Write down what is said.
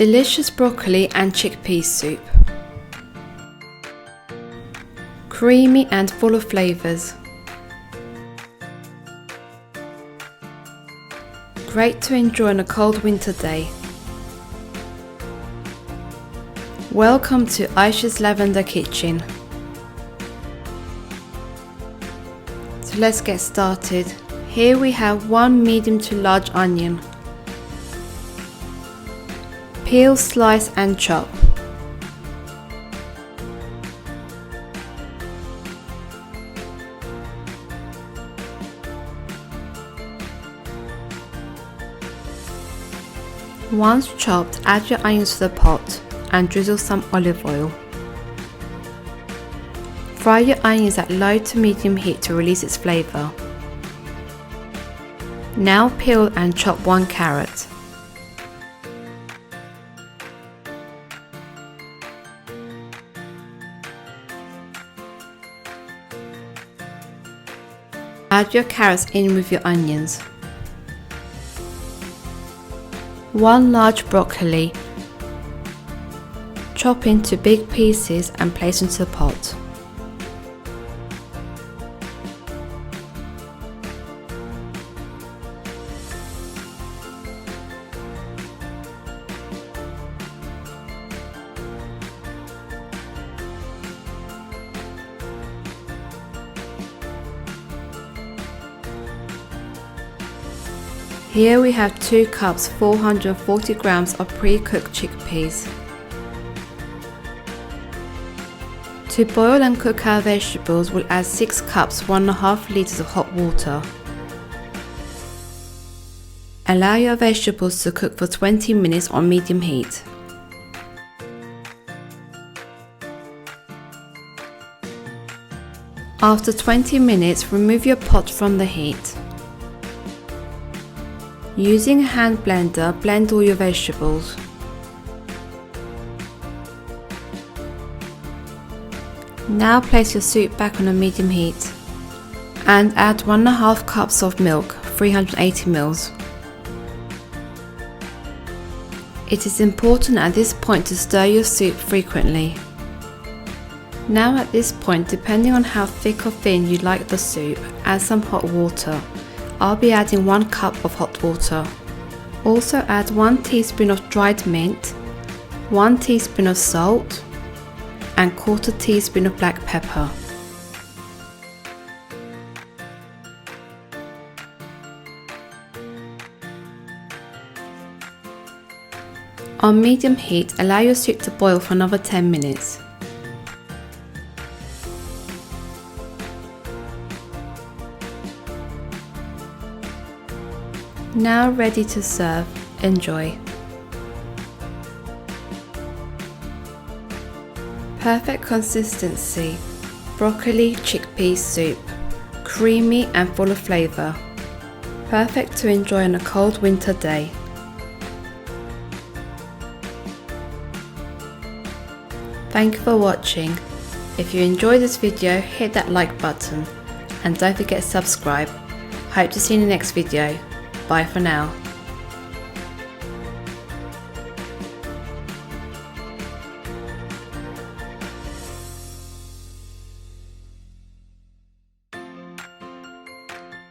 Delicious broccoli and chickpea soup. Creamy and full of flavours. Great to enjoy on a cold winter day. Welcome to Aisha's Lavender Kitchen. So let's get started. Here we have 1 medium to large onion. Peel, slice and chop. Once chopped, add your onions to the pot and drizzle some olive oil. Fry your onions at low to medium heat to release its flavour. Now peel and chop 1 carrot. Add your carrots in with your onions. 1 large broccoli. Chop into big pieces and place into the pot. Here we have 2 cups 440 grams of pre-cooked chickpeas. To boil and cook our vegetables, we'll add 6 cups 1.5 litres of hot water. Allow your vegetables to cook for 20 minutes on medium heat. After 20 minutes, remove your pot from the heat. Using a hand blender, blend all your vegetables. Now place your soup back on a medium heat and add 1.5 cups of milk, 380 ml. It is important at this point to stir your soup frequently. Now at this point, depending on how thick or thin you like the soup, add some hot water. I'll be adding 1 cup of hot water. Also add 1 teaspoon of dried mint, 1 teaspoon of salt and 1/4 teaspoon of black pepper. On medium heat, allow your soup to boil for another 10 minutes. Now ready to serve. Enjoy. Perfect consistency. Broccoli chickpea soup. Creamy and full of flavour. Perfect to enjoy on a cold winter day. Thank you for watching. If you enjoyed this video, hit that like button and don't forget to subscribe. Hope to see you in the next video. Bye for now.